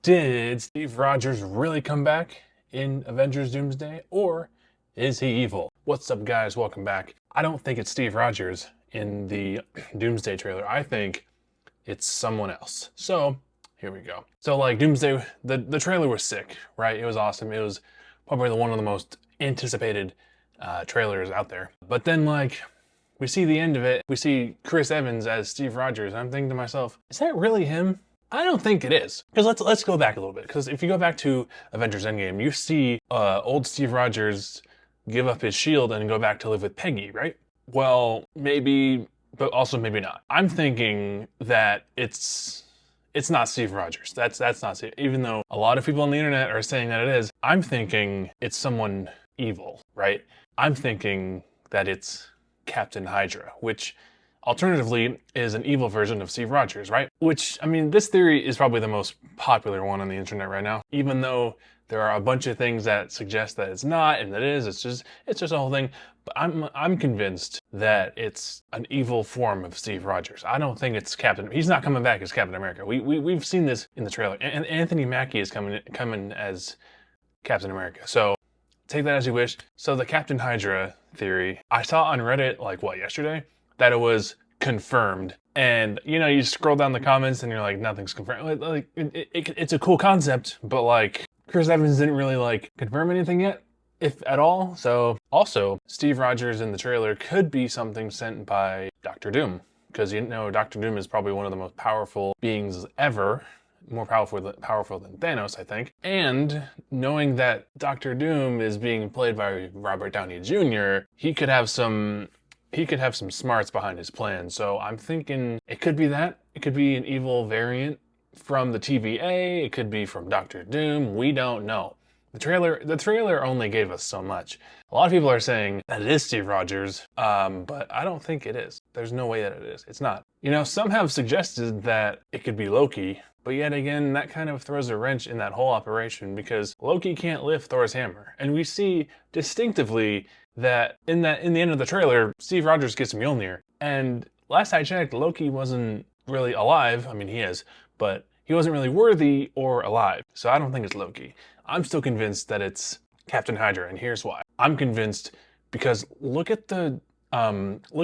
Did Steve Rogers really come back in Avengers Doomsday, or is he evil? What's up, guys? Welcome back. I don't think it's Steve Rogers in the Doomsday trailer. I think it's someone else. So here we go. So like Doomsday, the trailer was sick, right? It was awesome. It was probably one of the most anticipated trailers out there. But then like we see the end of it. We see Chris Evans as Steve Rogers. I'm thinking to myself, is that really him? I don't think it is. Because let's go back a little bit. Because if you go back to Avengers Endgame, you see old Steve Rogers give up his shield and go back to live with Peggy, right? Well, maybe, but also maybe not. I'm thinking that it's not Steve Rogers. That's not Steve. Even though a lot of people on the internet are saying that it is, I'm thinking it's someone evil, right? I'm thinking that it's Captain Hydra, which alternatively is an evil version of Steve Rogers, right? Which, I mean, this theory is probably the most popular one on the internet right now, even though there are a bunch of things that suggest that it's not and that it is. It's just a whole thing. But I'm convinced that it's an evil form of Steve Rogers. I don't think it's Captain. He's not coming back as Captain America. We've seen this in the trailer. And Anthony Mackie is coming as Captain America. So take that as you wish. So the Captain Hydra theory, I saw on Reddit yesterday, that it was confirmed. And you scroll down the comments and you're like, nothing's confirmed. Like it's a cool concept, but like Chris Evans didn't really confirm anything yet, if at all. So also Steve Rogers in the trailer could be something sent by Doctor Doom, because Doctor Doom is probably one of the most powerful beings ever. More powerful than Thanos, I think. And knowing that Doctor Doom is being played by Robert Downey Jr., he could have some smarts behind his plan. So I'm thinking it could be that. It could be an evil variant from the TVA. It could be from Doctor Doom. We don't know. The trailer only gave us so much. A lot of people are saying that it is Steve Rogers, but I don't think it is. There's no way that it is. It's not. Some have suggested that it could be Loki, but yet again, that kind of throws a wrench in that whole operation, because Loki can't lift Thor's hammer. And we see distinctively that in the end of the trailer, Steve Rogers gets Mjolnir. And last I checked, Loki wasn't really alive. I mean, he is, but he wasn't really worthy or alive. So I don't think it's Loki. I'm still convinced that it's Captain Hydra, and here's why. I'm convinced because look at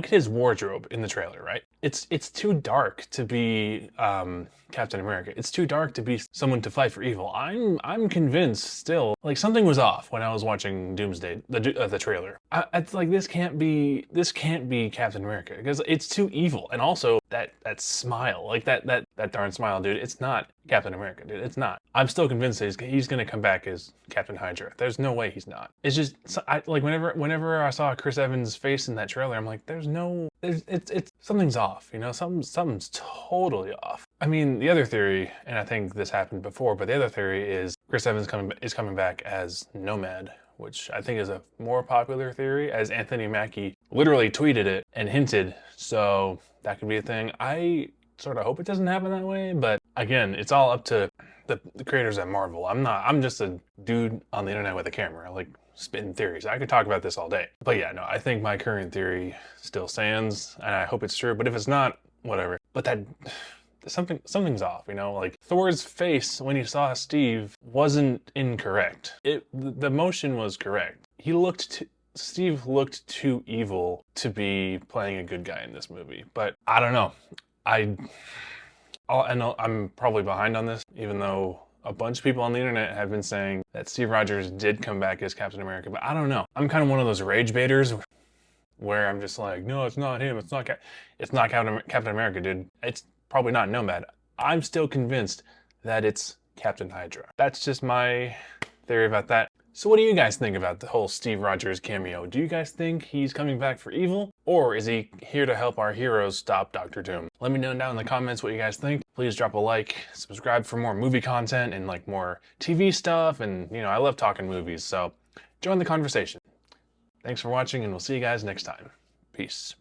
his wardrobe in the trailer, right? It's too dark to be Captain America. It's too dark to be someone to fight for evil. I'm convinced still, something was off when I was watching Doomsday, the trailer. It's like this can't be Captain America, because it's too evil. And also that smile, that darn smile, dude. It's not Captain America, dude. It's not. I'm still convinced that he's gonna come back as Captain Hydra. There's no way he's not. It's just whenever I saw Chris Evans' face in that trailer, I'm like, it's something's off. Something's totally off. I mean, the other theory, and I think this happened before, but the other theory is Chris Evans is coming back as Nomad, which I think is a more popular theory, as Anthony Mackie literally tweeted it and hinted. So that could be a thing. I sort of hope it doesn't happen that way, but again, it's all up to the creators at Marvel. I'm just a dude on the internet with a camera, spitting theories. I could talk about this all day. But yeah, no, I think my current theory still stands, and I hope it's true. But if it's not, whatever. But something's off, Thor's face when he saw Steve wasn't incorrect. The motion was correct. Steve looked too evil to be playing a good guy in this movie. But I don't know. I know I'm probably behind on this, even though a bunch of people on the internet have been saying that Steve Rogers did come back as Captain America, but I don't know. I'm kind of one of those rage baiters where I'm just like, no, it's not him. It's not Captain America, dude. It's probably not Nomad. I'm still convinced that it's Captain Hydra. That's just my theory about that. So what do you guys think about the whole Steve Rogers cameo? Do you guys think he's coming back for evil? Or is he here to help our heroes stop Doctor Doom? Let me know down in the comments what you guys think. Please drop a like, subscribe for more movie content and more TV stuff. And I love talking movies, so join the conversation. Thanks for watching, and we'll see you guys next time. Peace.